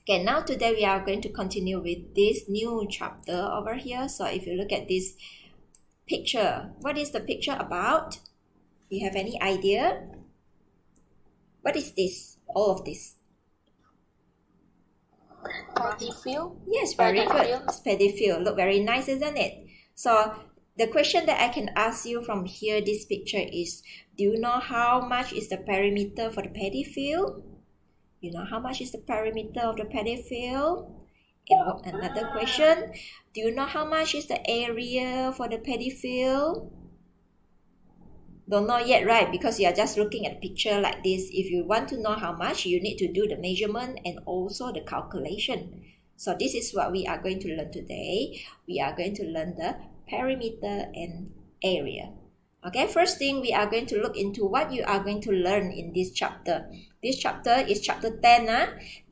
Okay, now today we are going to continue with this new chapter over here. So if you look at this picture, what is the picture about? Do you have any idea? What is this? All of this? Paddy field. Yes, very good. Paddy field. Look very nice, isn't it? So the question that I can ask you from here, this picture is, do you know how much is the perimeter for the paddy field? You know how much is the perimeter of the paddy field? And another question, do you know how much is the area for the paddy field? Don't know yet, right? Because you are just looking at a picture like this. If you want to know how much, you need to do the measurement and also the calculation. So this is what we are going to learn today. We are going to learn the perimeter and area. Okay, first thing we are going to look into what you are going to learn in this chapter. This chapter is chapter 10,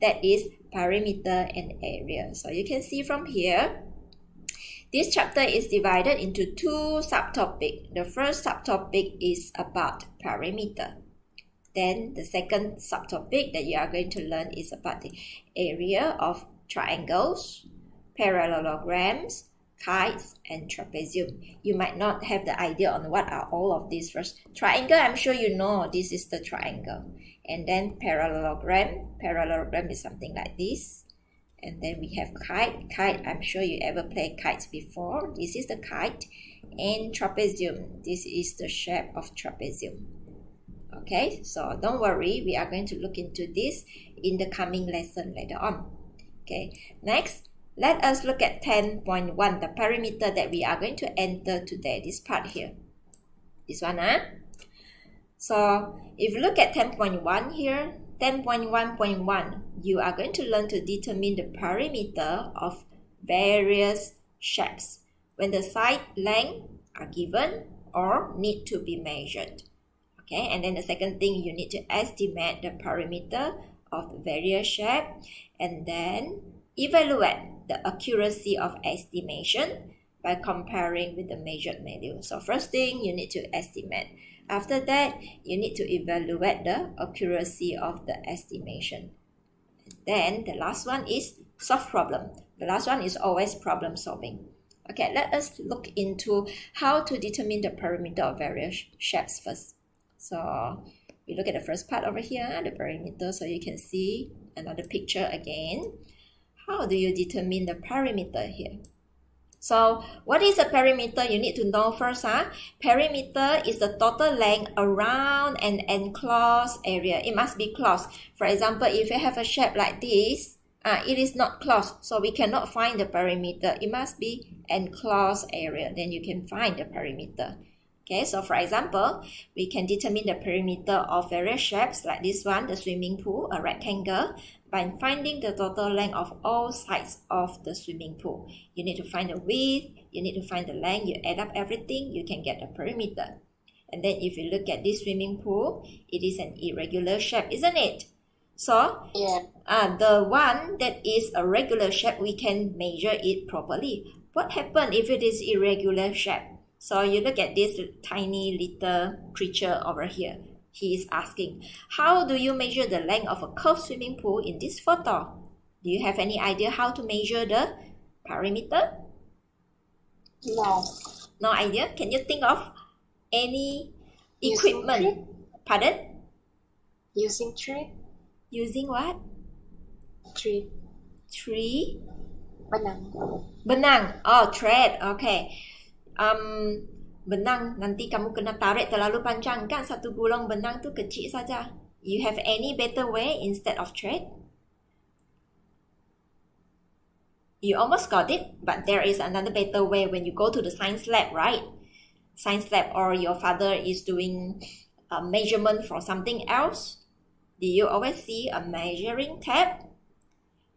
that is perimeter and area. So you can see from here, this chapter is divided into two subtopics. The first subtopic is about perimeter. Then the second subtopic that you are going to learn is about the area of triangles, parallelograms, kites, and trapezium. You might not have the idea on what are all of these first. Triangle, I'm sure you know this is the triangle. And then parallelogram. Parallelogram is something like this. And then we have kite. Kite, I'm sure you ever played kites before. This is the kite. And trapezium. This is the shape of trapezium. Okay, so don't worry. We are going to look into this in the coming lesson later on. Okay, next, let us look at 10.1, the perimeter that we are going to enter today, this part here. This one, So, if you look at 10.1 here, 10.1.1, you are going to learn to determine the perimeter of various shapes when the side length are given or need to be measured. Okay, and then the second thing, you need to estimate the perimeter of the various shapes and then evaluate the accuracy of estimation by comparing with the measured value. So first thing, you need to estimate. After that, you need to evaluate the accuracy of the estimation. Then the last one is solve problem. The last one is always problem solving. Okay, let us look into how to determine the perimeter of various shapes first. So we look at the first part over here, the perimeter, so you can see another picture again. How do you determine the perimeter here? So what is a perimeter? You need to know first. Perimeter is the total length around an enclosed area. It must be closed. For example, if you have a shape like this, it is not closed, so we cannot find the perimeter. It must be enclosed area. Then you can find the perimeter. Okay, so for example, we can determine the perimeter of various shapes like this one, the swimming pool, a rectangle, by finding the total length of all sides of the swimming pool. You need to find the width, you need to find the length, you add up everything, you can get the perimeter. And then if you look at this swimming pool, it is an irregular shape, isn't it? So, the one that is a regular shape, we can measure it properly. What happens if it is irregular shape? So you look at this tiny little creature over here. He is asking, how do you measure the length of a curved swimming pool in this photo? Do you have any idea how to measure the perimeter? No. No idea? Can you think of any equipment? Pardon? Using thread. Using what? Thread. Tree? Benang. Benang. Oh, thread. Okay. Benang, nanti kamu kena tarik terlalu panjang kan, satu gulung benang tu kecil saja. You have any better way instead of thread? You almost got it, but there is another better way when you go to the science lab, right? Science lab, or your father is doing a measurement for something else. Do you always see a measuring tape?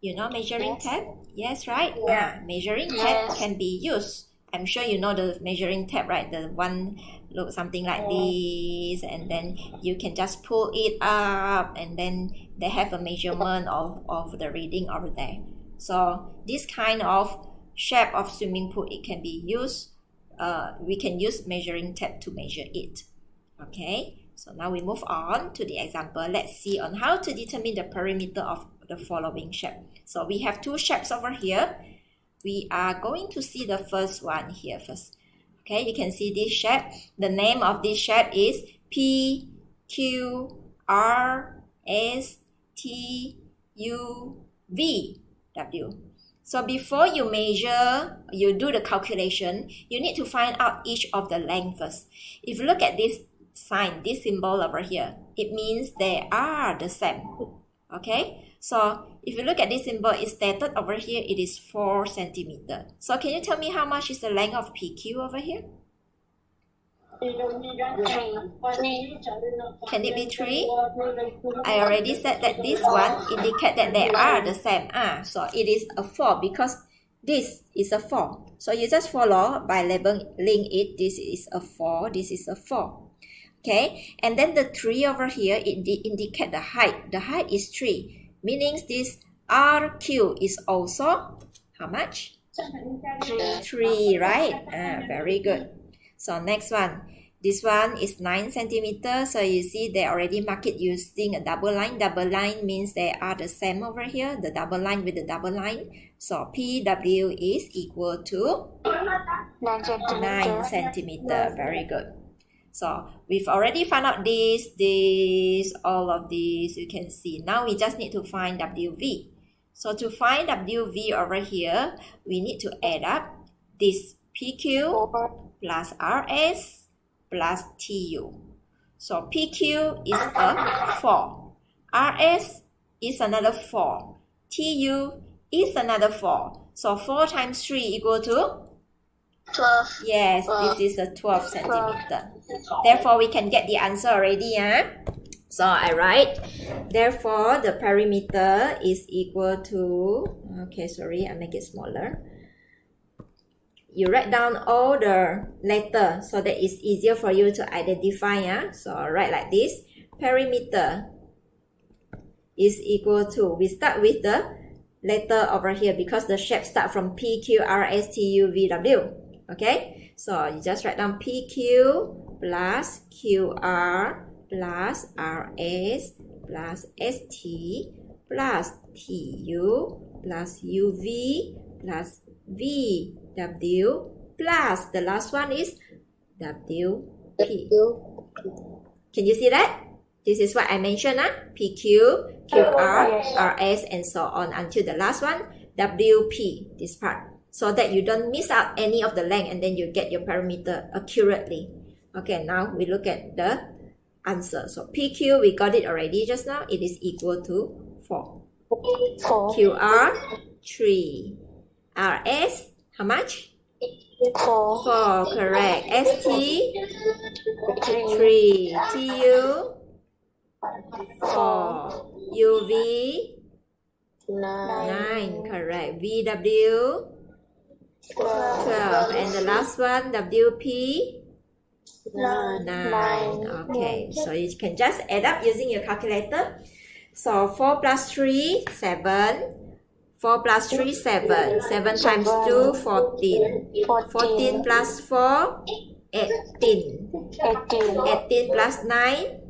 You know measuring tape? Yes, right? Yeah. Measuring tape can be used. I'm sure you know the measuring tape, right? The one looks something like this, and then you can just pull it up, and then they have a measurement of the reading over there. So this kind of shape of swimming pool, it can be used. We can use measuring tape to measure it. Okay, so now we move on to the example. Let's see on how to determine the perimeter of the following shape. So we have two shapes over here. We are going to see the first one here first. Okay, you can see this shape. The name of this shape is P, Q, R, S, T, U, V, W. So before you measure, you do the calculation, you need to find out each of the length first. If you look at this sign, this symbol over here, it means they are the same. Okay, so if you look at this symbol, it's stated over here, it is 4 centimeter. So can you tell me how much is the length of PQ over here? 3. Can it be 3? I already said that this one indicates that they are the same. So it is a 4 because this is a 4. So you just follow by labeling it. This is a 4. This is a 4. Okay, and then the 3 over here, it indicate the height. The height is 3, meaning this RQ is also how much? 3, right? Very good. So next one, this one is 9 centimeters. So you see they already mark it using a double line. Double line means they are the same over here, the double line with the double line. So PW is equal to 9 centimeters. Very good. So we've already found out this, all of these, you can see. Now we just need to find WV. So to find WV over here, we need to add up this PQ plus RS plus TU. So PQ is a 4. RS is another 4. TU is another 4. So 4 times 3 equal to? 12. Yes, this is a 12 centimeter. Therefore, we can get the answer already. So I write, therefore, the perimeter is equal to, okay, sorry, I make it smaller. You write down all the letters so that it's easier for you to identify. So I write like this. Perimeter is equal to, we start with the letter over here because the shape start from P, Q, R, S, T, U, V, W. Okay, so you just write down PQ plus QR plus RS plus ST plus TU plus UV plus VW plus the last one is WP. Can you see that? This is what I mentioned, PQ, QR, RS, and so on until the last one, WP, this part. So that you don't miss out any of the length and then you get your perimeter accurately. Okay, now we look at the answer. So PQ, we got it already just now. It is equal to 4. QR, 3. RS, how much? 4, correct. ST, 3. TU, 4. UV, 9, correct. VW, 12. And the last one, WP, 9. Okay, so you can just add up using your calculator. So 4 plus 3, 7. 4 plus 3, 7. 7 times 2, 14. 14 plus 4, 18. 18 plus 9,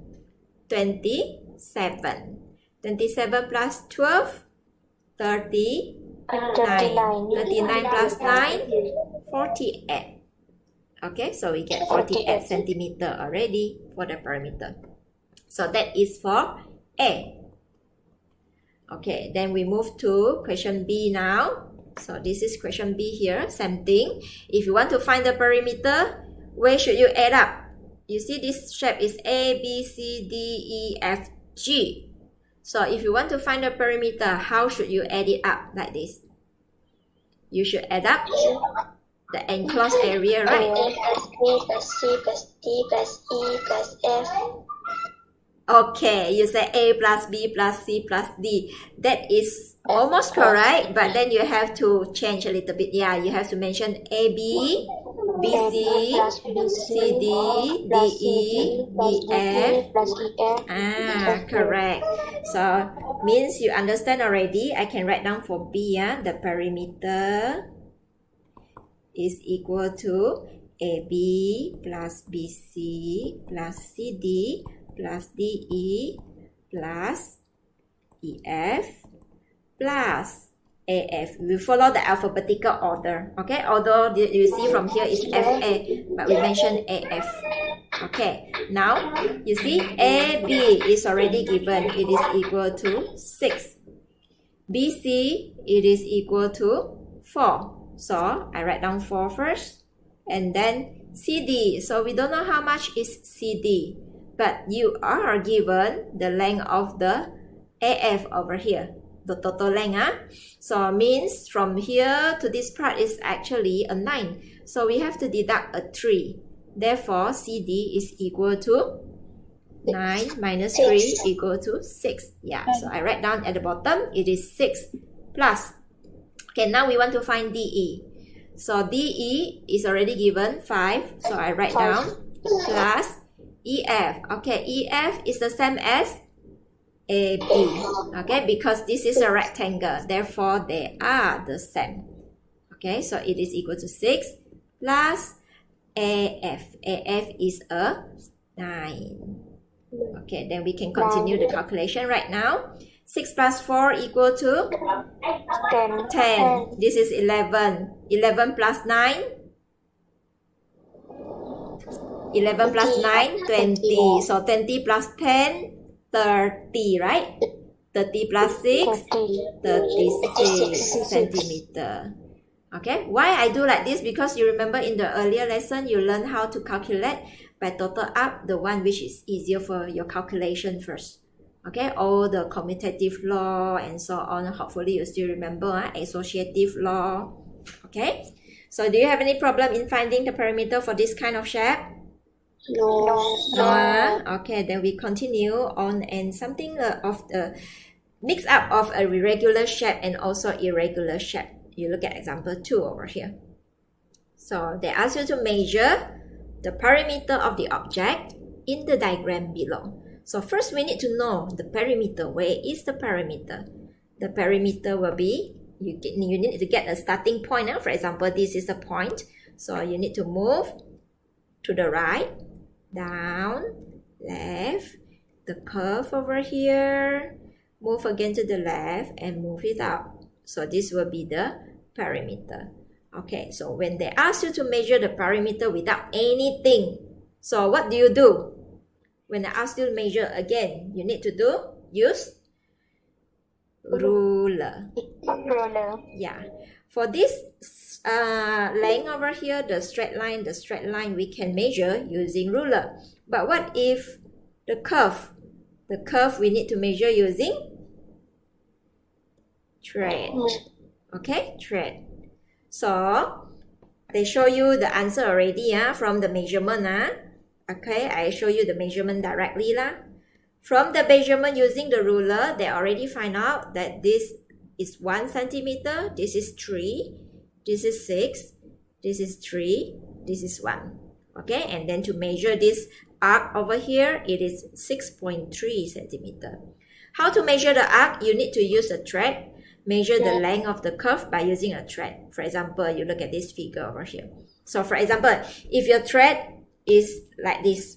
27. 27 plus 12, 39. 39 plus 9, 48. Okay, so we get 48 centimeter already for the perimeter. So that is for A. Okay, then we move to question B now. So this is question B here, same thing. If you want to find the perimeter, where should you add up? You see this shape is A, B, C, D, E, F, G. So if you want to find the perimeter, how should you add it up like this? You should add up the enclosed area, right? A plus B plus C plus D plus E plus F. Okay, you say A plus B plus C plus D. That is almost correct, but then you have to change a little bit. Yeah, you have to mention A, B, B, C, C, D, D, E, D, F. Correct. So, means you understand already. I can write down for B, the perimeter is equal to AB plus BC plus CD plus DE plus EF plus AF. We follow the alphabetical order. Okay, although you see from here is FA, but we mention AF. Okay, now you see AB is already given. It is equal to 6. BC, it is equal to 4. So I write down 4 first. And then CD. So we don't know how much is CD. But you are given the length of the AF over here. The total length. So means from here to this part is actually a 9. So we have to deduct a 3. Therefore, CD is equal to 9 minus 3 equal to 6. Yeah, so I write down at the bottom, it is 6 plus. Okay, now we want to find DE. So DE is already given 5. So I write down plus EF. Okay, EF is the same as AB. Okay, because this is a rectangle. Therefore, they are the same. Okay, so it is equal to 6 plus AF. AF is a 9. Okay, then we can continue the calculation right now. 6 plus 4 equal to 10. This is 11. 11 plus 9. 11 plus 9, 20. So 20 plus 10, 30, right? 30 plus 6, 36 centimeter. Okay, why I do like this? Because you remember in the earlier lesson, you learn how to calculate by total up the one which is easier for your calculation first. Okay, all the commutative law and so on. Hopefully you still remember associative law. Okay, so do you have any problem in finding the perimeter for this kind of shape? No. Okay, then we continue on and something of the mix up of a regular shape and also irregular shape. You look at example 2 over here. So they ask you to measure the perimeter of the object in the diagram below. So first we need to know the perimeter. Where is the perimeter? The perimeter will be, you need to get a starting point. For example, this is a point. So you need to move to the right, down, left, the curve over here, move again to the left and move it up. So this will be the perimeter. Okay, so when they ask you to measure the perimeter without anything, so what do you do? When they ask you to measure again, you need to use ruler. Yeah. For this length over here, the straight line, we can measure using ruler. But what if the curve? The curve we need to measure using thread. Okay, thread. So they show you the answer already from the measurement. Okay, I show you the measurement directly. From the measurement using the ruler, they already find out that this is 1 centimeter, this is 3, this is 6, this is 3, this is 1. Okay, and then to measure this arc over here, it is 6.3 centimeter. How to measure the arc? You need to use a thread. Measure the length of the curve by using a thread. For example, you look at this figure over here. So for example, if your thread is like this,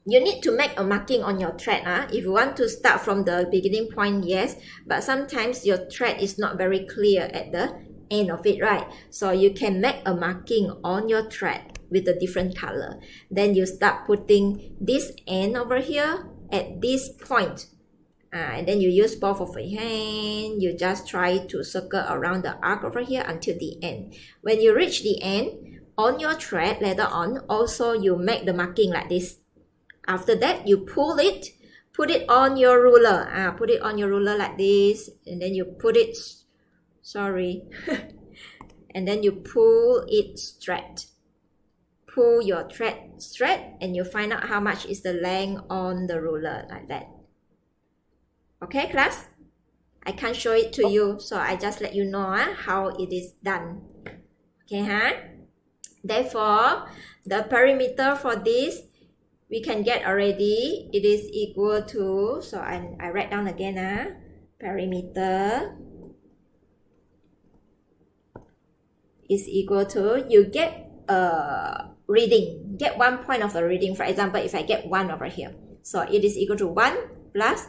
you need to make a marking on your thread. If you want to start from the beginning point, yes, but sometimes your thread is not very clear at the end of it, right? So you can make a marking on your thread with a different color. Then you start putting this end over here at this point. And then you use both of your hands. You just try to circle around the arc over here until the end. When you reach the end, on your thread later on, also you make the marking like this. After that, you pull it, put it on your ruler. Put it on your ruler like this. And then you put it, and then you pull it straight. Pull your thread straight and you find out how much is the length on the ruler like that. Okay, class? I can't show it to you, so I just let you know how it is done. Okay, Therefore, the perimeter for this, we can get already. It is equal to, so I write down again, perimeter is equal to, you get a reading, get 1 point of the reading. For example, if I get 1 over here, so it is equal to 1 plus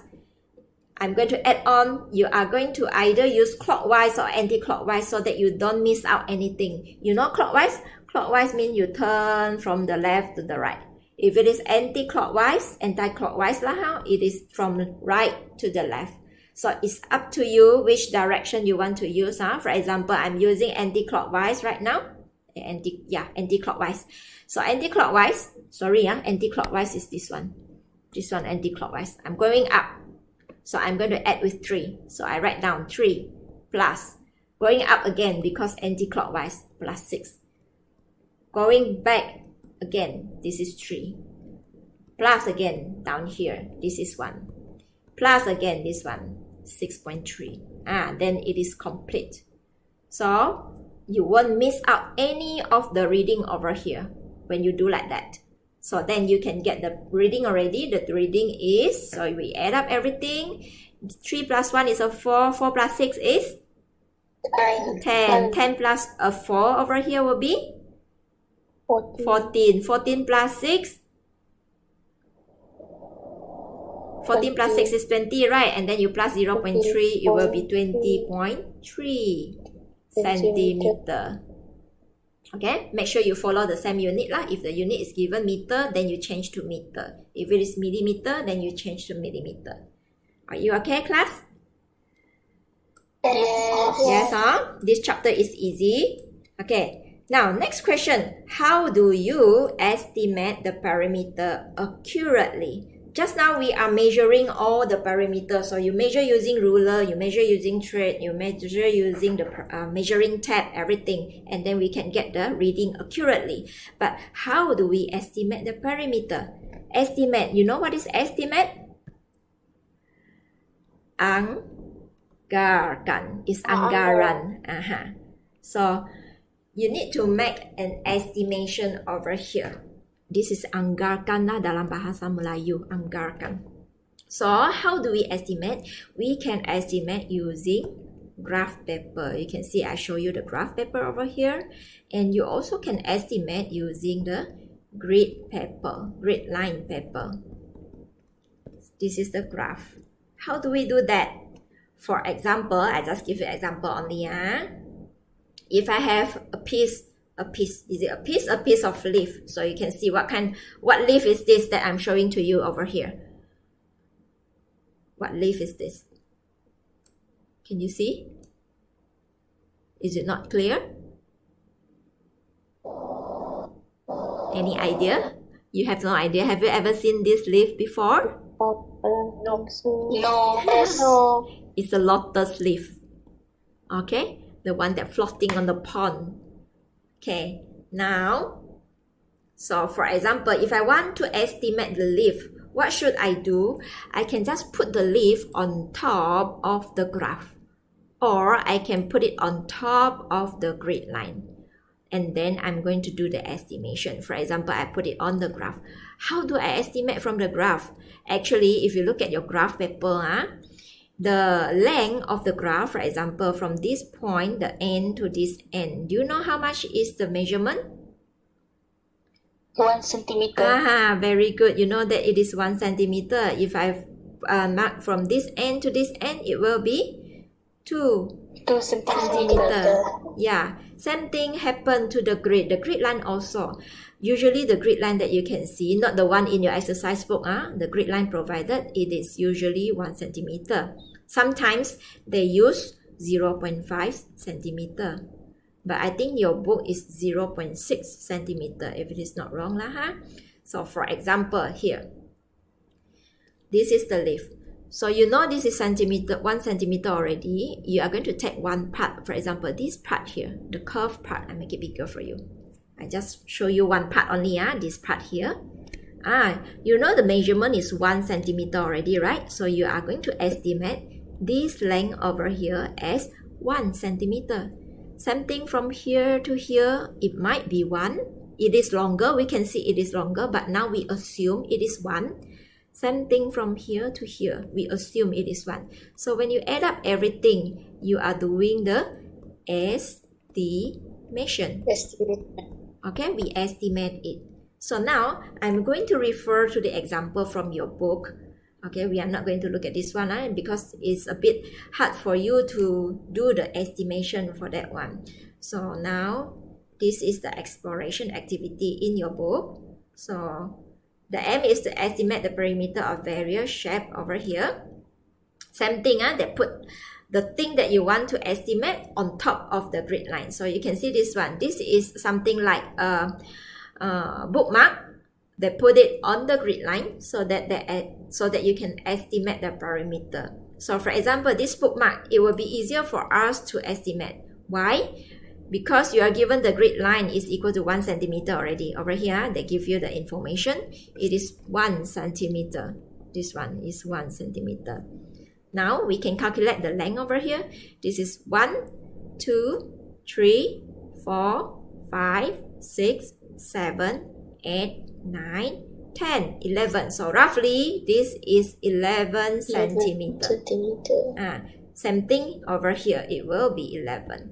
I'm going to add on. You are going to either use clockwise or anti-clockwise so that you don't miss out anything. You know clockwise? Clockwise means you turn from the left to the right. If it is anti-clockwise lah, it is from right to the left. So it's up to you which direction you want to use. For example, I'm using anti-clockwise right now. Anti-clockwise. So anti-clockwise is this one. This one anti-clockwise. I'm going up. So I'm going to add with 3. So I write down 3 plus. Going up again because anti-clockwise plus 6. Going back again, this is 3. Plus again down here, this is 1. Plus again this one, 6.3. Then it is complete. So you won't miss out any of the reading over here when you do like that. So then you can get the reading already. The reading is, so we add up everything. 3 plus 1 is a 4. 4 plus 6 is 10. 10 plus a 4 over here will be 14. 14 plus 6. 14 plus 6 is 20, right? And then you plus 0.3, it will be 20.3 centimeter. Okay, make sure you follow the same unit lah. If the unit is given meter, then you change to meter. If it is millimeter, then you change to millimeter. Are you okay, class? Yes. Yes, this chapter is easy. Okay, now next question. How do you estimate the perimeter accurately? Just now we are measuring all the parameters. So you measure using ruler, you measure using thread, you measure using the measuring tape, everything. And then we can get the reading accurately. But how do we estimate the perimeter? Estimate, you know what is estimate? Anggaran. It's anggaran. So you need to make an estimation over here. This is anggarkan lah dalam bahasa Melayu, anggarkan. So how do we estimate? We can estimate using graph paper. You can see I show you the graph paper over here. And you also can estimate using the grid paper, grid line paper. This is the graph. How do we do that? For example, I just give you an example only. If I have a piece, is it a piece of leaf? So you can see what leaf is this that I'm showing to you over here. What leaf is this? Can you see? Is it not clear? Any idea? You have no idea. Have you ever seen this leaf before? No. It's a lotus leaf. Okay? The one that's floating on the pond. Okay, now, so for example, if I want to estimate the leaf, what should I do? I can just put the leaf on top of the graph, or I can put it on top of the grid line. And then I'm going to do the estimation. For example, I put it on the graph. How do I estimate from the graph? Actually, if you look at your graph paper, the length of the graph, for example, from this point, the end to this end, do you know how much is the measurement? 1 centimeter. Very good. You know that it is 1 centimeter. If I mark from this end to this end, it will be 2 centimeter. Yeah. Same thing happened to the grid line also. Usually the grid line that you can see, not the one in your exercise book, the grid line provided, it is usually 1 centimeter. Sometimes they use 0.5 centimeter. But I think your book is 0.6 centimeter, if it is not wrong lah. So for example, here, this is the leaf. So you know this is 1 centimeter already. You are going to take one part. For example, this part here, the curved part. I make it bigger for you. I just show you one part only, this part here. You know the measurement is 1 centimeter already, right? So you are going to estimate this length over here as 1 centimeter. Same thing from here to here, it might be 1. It is longer, we can see it is longer, but now we assume it is 1. Same thing from here to here, we assume it is 1. So when you add up everything, you are doing the estimation. Okay, we estimate it. So now, I'm going to refer to the example from your book. Okay, we are not going to look at this one because it's a bit hard for you to do the estimation for that one. So now, this is the exploration activity in your book. So the aim is to estimate the perimeter of various shapes over here. Same thing, they put the thing that you want to estimate on top of the grid line. So you can see this one. This is something like a bookmark. They put it on the grid line so that you can estimate the perimeter. So for example, this bookmark, it will be easier for us to estimate. Why? Because you are given the grid line is equal to 1 centimeter already. Over here, they give you the information. It is 1 centimeter. This one is 1 centimeter. Now we can calculate the length over here. This is 1, 2, 3, 4, 5, 6, 7, 8, 9, 10, 11. So roughly this is 11 centimeter. Same thing over here, it will be 11.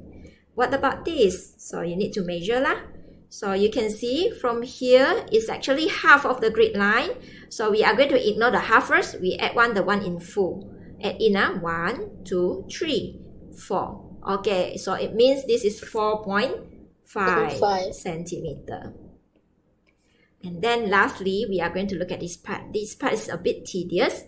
What about this? So you need to measure lah. So you can see from here it's actually half of the grid line. So we are going to ignore the half first. We add the one in full. Add in 1, 2, 3, 4. Okay, so it means this is 4.5 centimeter. And then lastly, we are going to look at this part. This part is a bit tedious.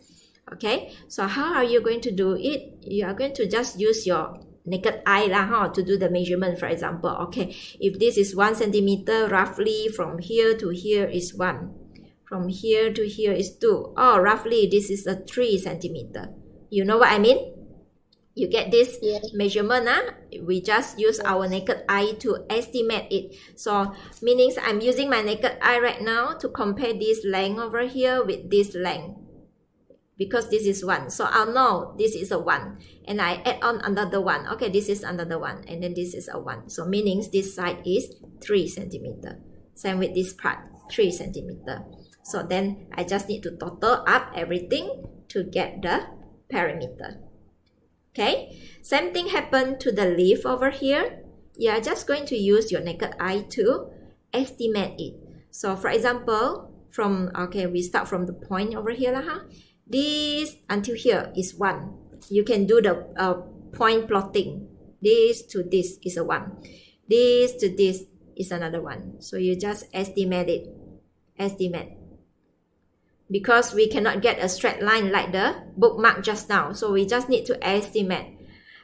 Okay, so how are you going to do it? You are going to just use your naked eye to do the measurement, for example. Okay, if this is 1 centimeter, roughly from here to here is 1. From here to here is 2. Oh, roughly this is a 3 centimeter. You know what I mean? You get this measurement, we just use our naked eye to estimate it. So, meaning I'm using my naked eye right now to compare this length over here with this length. Because this is 1. So, I'll know this is a 1. And I add on another 1. Okay, this is another 1. And then this is a 1. So, meaning this side is 3 centimeter. Same with this part, 3 centimeter. So, then I just need to total up everything to get the perimeter. Okay, same thing happened to the leaf over here. You are just going to use your naked eye to estimate it. So for example, we start from the point over here. This until here is 1. You can do the point plotting. This to this is a 1. This to this is another 1. So you just estimate it. Estimate. Because we cannot get a straight line like the bookmark just now. So we just need to estimate.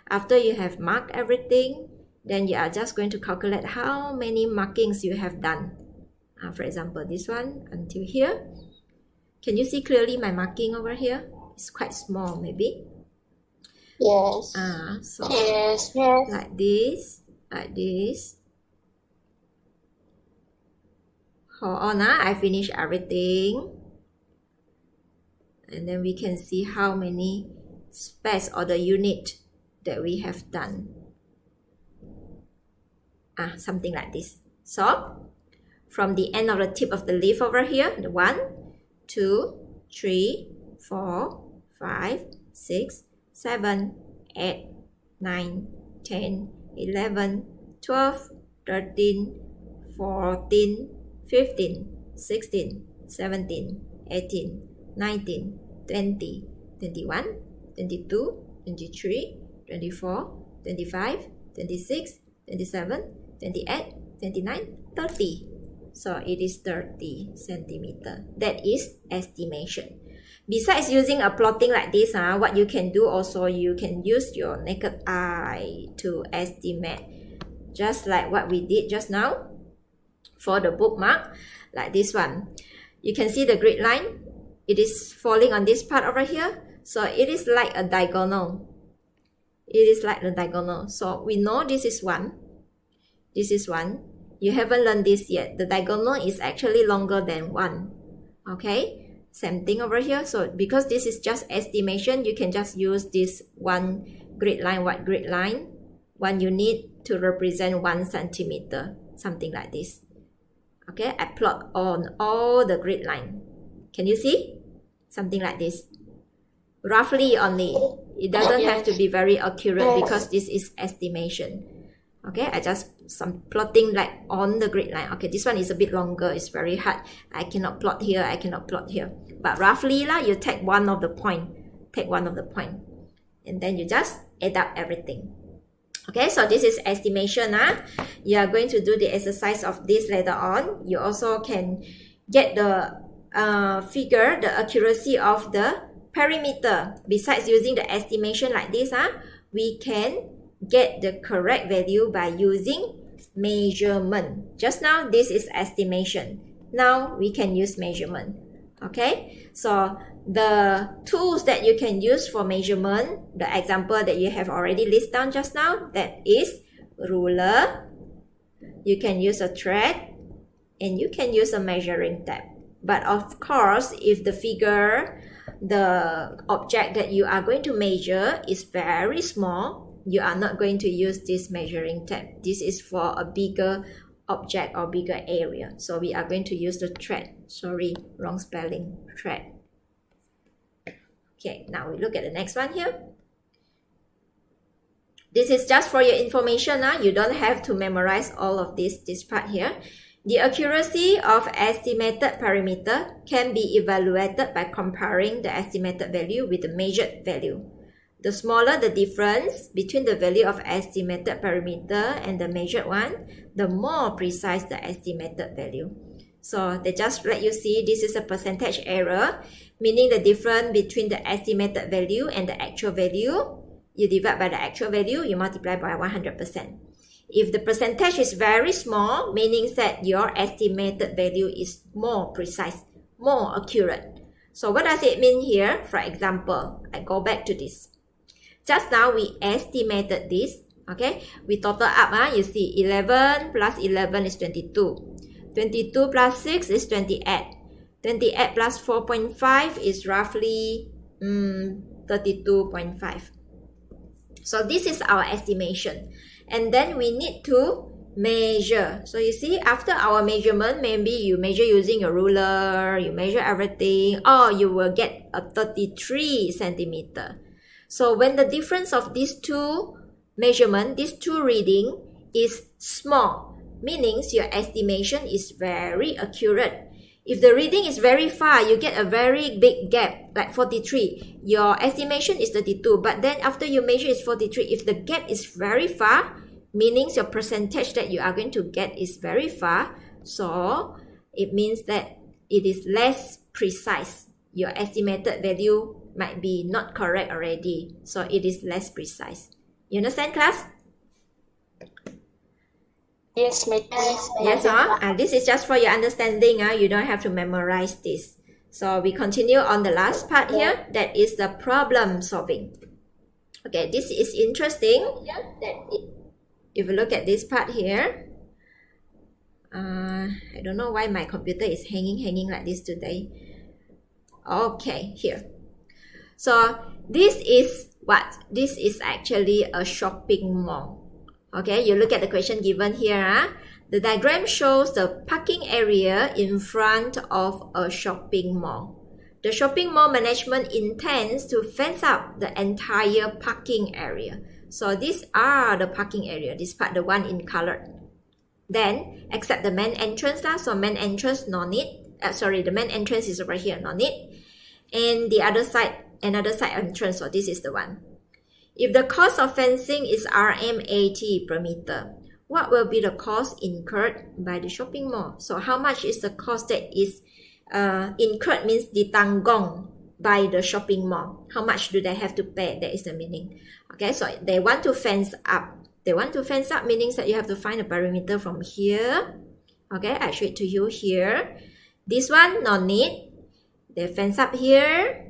After you have marked everything, then you are just going to calculate how many markings you have done. For example, this one until here. Can you see clearly my marking over here? It's quite small maybe. Yes. So yes. Like this. Hold on, I finished everything. And then we can see how many space or the unit that we have done. Something like this. So, from the end of the tip of the leaf over here, the 1, 2, 3, 4, 5, 6, 7, 8, 9, 10, 11, 12, 13, 14, 15, 16, 17, 18, 19, 20, 21, 22, 23, 24, 25, 26, 27, 28, 29, 30. So it is 30 centimeter. That is estimation. Besides using a plotting like this, what you can do also, you can use your naked eye to estimate. Just like what we did just now for the bookmark, like this one. You can see the grid line. It is falling on this part over here. So it is like a diagonal. It is like a diagonal. So we know this is 1. This is 1. You haven't learned this yet. The diagonal is actually longer than 1. Okay? Same thing over here. So because this is just estimation, you can just use this one grid line, white grid line, 1 unit to represent 1 centimeter. Something like this. Okay? I plot on all the grid line. Can you see? Something like this. Roughly only. It doesn't have to be very accurate because this is estimation. Okay, I just some plotting like on the grid line. Okay, this one is a bit longer. It's very hard. I cannot plot here. I cannot plot here. but roughly lah, you take one of the point. And then you just add up everything. Okay, so this is estimation. You are going to do the exercise of this later on. You also can get the figure, the accuracy of the perimeter. Besides using the estimation like this, we can get the correct value by using measurement. Just now, this is estimation. Now, we can use measurement. Okay, so the tools that you can use for measurement, the example that you have already listed down just now, that is ruler. You can use a thread, and you can use a measuring tape. But of course, if the figure, the object that you are going to measure is very small, you are not going to use this measuring tape. This is for a bigger object or bigger area. So we are going to use the thread. Sorry, wrong spelling, thread. Okay, now we look at the next one here. This is just for your information. You don't have to memorize all of this part here. The accuracy of estimated perimeter can be evaluated by comparing the estimated value with the measured value. The smaller the difference between the value of estimated perimeter and the measured one, the more precise the estimated value. So they just let you see this is a percentage error, meaning the difference between the estimated value and the actual value. You divide by the actual value, you multiply by 100%. If the percentage is very small, meaning that your estimated value is more precise, more accurate. So what does it mean here? For example, I go back to this. Just now we estimated this, okay? We total up, you see 11 plus 11 is 22. 22 plus 6 is 28. 28 plus 4.5 is roughly 32.5. So this is our estimation. And then we need to measure. So you see, after our measurement, maybe you measure using a ruler, you measure everything, or you will get a 33 centimeter. So when the difference of these two measurements, these two reading is small, meaning your estimation is very accurate. If the reading is very far, you get a very big gap, like 43. Your estimation is 32, but then after you measure is 43. If the gap is very far, meaning your percentage that you are going to get is very far, so it means that it is less precise. Your estimated value might be not correct already, so it is less precise. You understand, class? Yes, Miss. Yes, this is just for your understanding. You don't have to memorize this. So we continue on the last part here. That is the problem solving. Okay, this is interesting. If you look at this part here, I don't know why my computer is hanging like this today. Okay, here. So this is what? This is actually a shopping mall. Okay, you look at the question given here. The diagram shows the parking area in front of a shopping mall. The shopping mall management intends to fence up the entire parking area. So these are the parking area, this part, the one in color. Then, except the main entrance, so main entrance, no need. The main entrance is over here, no need. And the other side, another side entrance, so this is the one. If the cost of fencing is Rm80 per meter, what will be the cost incurred by the shopping mall? So how much is the cost that is incurred, means ditanggung by the shopping mall? How much do they have to pay? That is the meaning. Okay, so they want to fence up. They want to fence up, meaning that you have to find a perimeter from here. Okay, I show it to you here. This one, no need. They fence up here.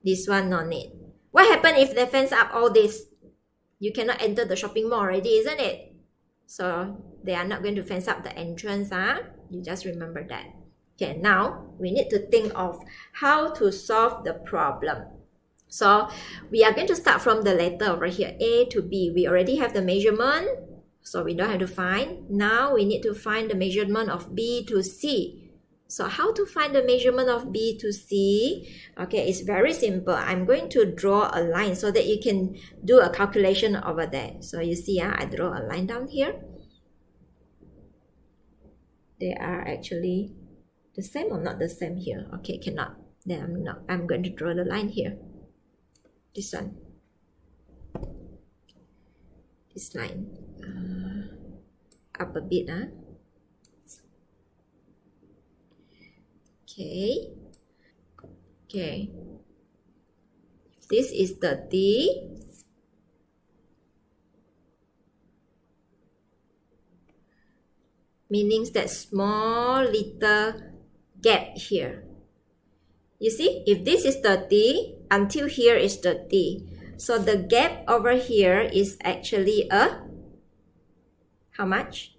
This one, no need. What happens if they fence up all this? You cannot enter the shopping mall already, isn't it? So they are not going to fence up the entrance. You just remember that. Okay, now we need to think of how to solve the problem. So we are going to start from the letter over here, A to B. We already have the measurement, so we don't have to find. Now we need to find the measurement of B to C. So how to find the measurement of B to C? Okay, it's very simple. I'm going to draw a line so that you can do a calculation over there. So you see, I draw a line down here. They are actually the same or not the same here? Okay, cannot. Then I'm going to draw the line here. This one. This line. Up a bit, huh? Okay. Okay. This is 30. Meaning that small little gap here. You see, if this is 30, until here is 30. So the gap over here is actually a, how much?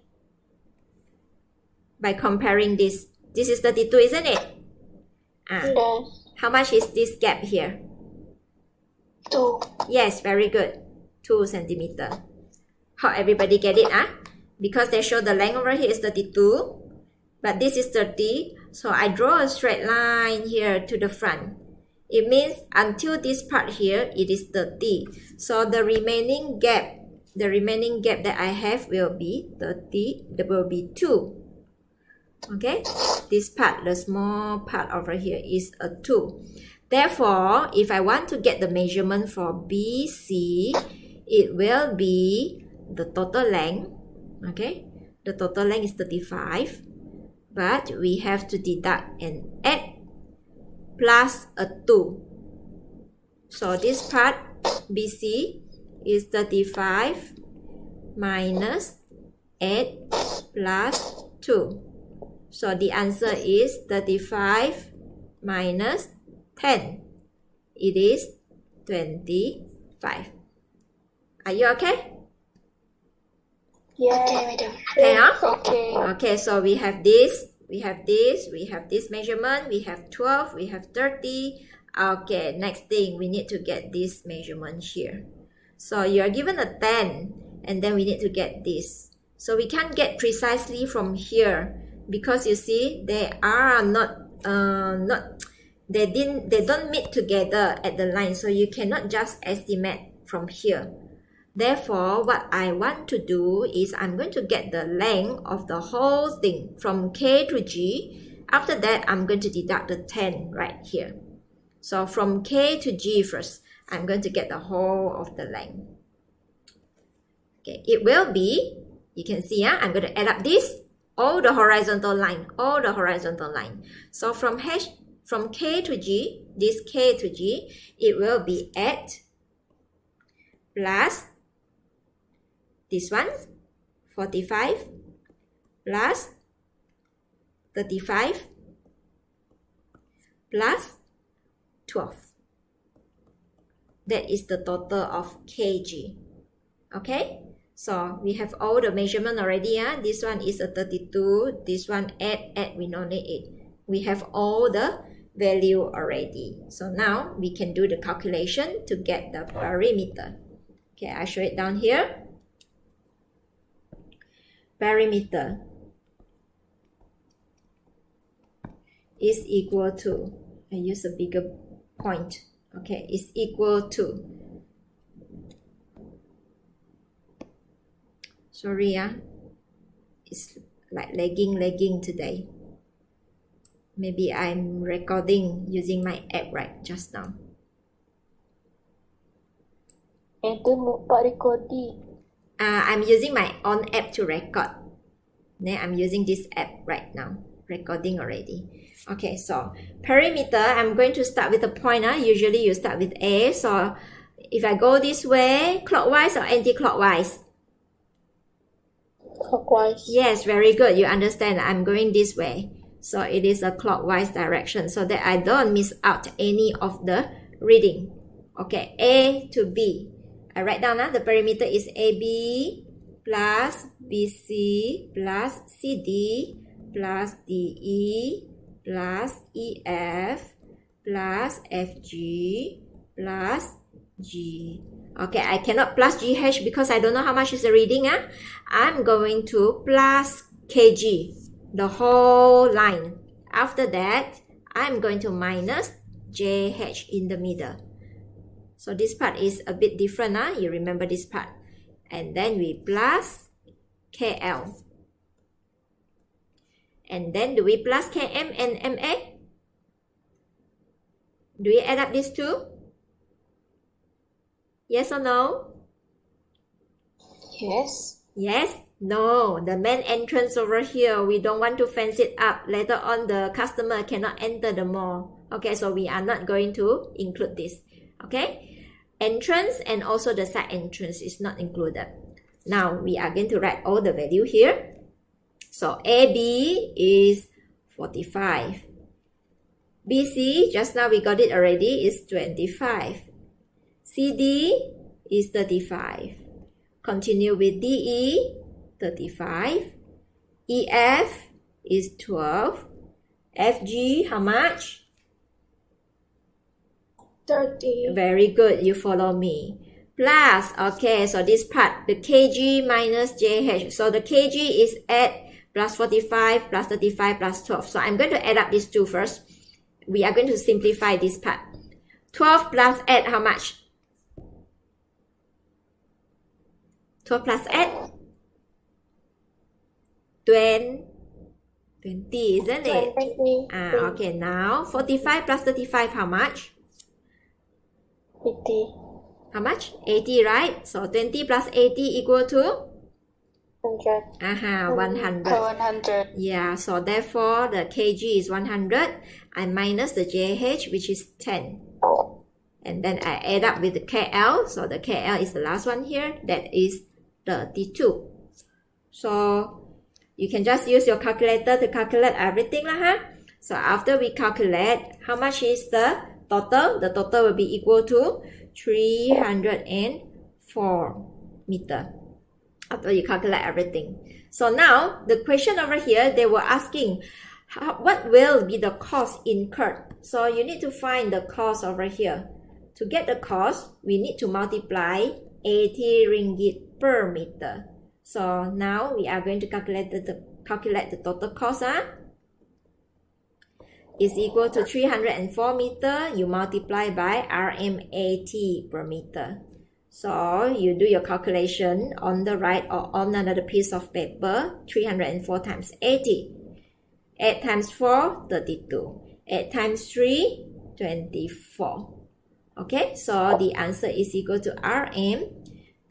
By comparing this is 32, isn't it? Yes. How much is this gap here? 2. Yes, very good. 2 centimeter. How everybody get it? Because they show the length over here is 32, but this is 30. So I draw a straight line here to the front. It means until this part here, it is 30. So the remaining gap that I have will be 30. There will be 2. Okay, this part, the small part over here is a 2. Therefore, if I want to get the measurement for BC, it will be the total length. Okay, the total length is 35, but we have to deduct and add plus a 2. So this part BC is 35 minus 8 plus 2. So the answer is 35 minus 10. It is 25. Are you okay? Yeah. Okay, madam. Okay, huh? Okay. Okay, so we have this, we have this measurement, we have 12, we have 30. Okay, next thing, we need to get this measurement here. So you are given a 10, and then we need to get this. So we can't get precisely from here because you see, they are they don't meet together at the line, so you cannot just estimate from here. Therefore, what I want to do is I'm going to get the length of the whole thing from K to G. After that, I'm going to deduct the 10 right here. So from K to G first, I'm going to get the whole of the length. Okay, it will be, you can see, I'm going to add up this, all the horizontal line. So from K to G, this K to G, it will be 8 plus this one, 45 plus 35 plus 12. That is the total of kg. Okay, so we have all the measurement already. This one is a 32, this one 8, we don't need it. We have all the value already. So now we can do the calculation to get the perimeter. Okay, I show it down here. Perimeter is equal to, I use a bigger point. Okay, is equal to, sorry, it's like lagging today. Maybe I'm recording using my app right just now. Itu lupa recording. I'm using my own app to record. Then I'm using this app right now, recording already. Okay, so perimeter, I'm going to start with a point. Usually you start with A. So if I go this way, clockwise or anti-clockwise? Clockwise. Yes, very good. You understand. I'm going this way. So it is a clockwise direction so that I don't miss out any of the reading. Okay, A to B. I write down the perimeter is AB plus BC plus CD plus DE plus EF plus FG plus G. Okay, I cannot plus GH because I don't know how much is the reading. I'm going to plus KG, the whole line. After that, I'm going to minus JH in the middle. So this part is a bit different. You remember this part. And then we plus KL. And then do we plus KM and MA? Do you add up these two? Yes or no? Yes. Yes? No, the main entrance over here, we don't want to fence it up. Later on, the customer cannot enter the mall. Okay, so we are not going to include this. Okay? Entrance and also the side entrance is not included. Now, we are going to write all the value here. So, AB is 45. BC, just now we got it already, is 25. CD is 35. Continue with DE, 35. EF is 12. FG, how much? 30. Very good, you follow me. Plus, okay, so this part, the kg minus JH. So the kg is 8 plus 45 plus 35 plus 12. So I'm going to add up these two first. We are going to simplify this part. 12 plus 8, how much? 12 plus 8? 20, isn't it? 20. Okay, now 45 plus 35, how much? 80. How much? 80, right? So 20 plus 80 equal to? 100. 100. 100. Yeah, so therefore the kg is 100. I minus the JH, which is 10. And then I add up with the KL. So the KL is the last one here. That is 32. So you can just use your calculator to calculate everything lah. So after we calculate, how much is the total? The total will be equal to 304 meter. After you calculate everything. So now, the question over here, they were asking, what will be the cost incurred? So you need to find the cost over here. To get the cost, we need to multiply 80 ringgit per meter. So now we are going to calculate the total cost. Is equal to 304 meter. You multiply by RMAT per meter. So you do your calculation on the right or on another piece of paper. 304 times 80. 8 times 4, 32. 8 times 3, 24. Okay, so the answer is equal to RM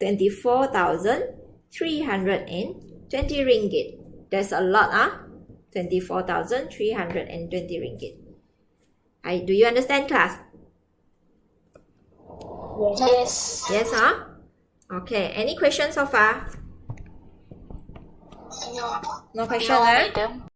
24,320 ringgit. That's a lot, 24,320 ringgit. Do you understand, class? Yes. Yes, Okay, any questions so far? No. No question, No, madam.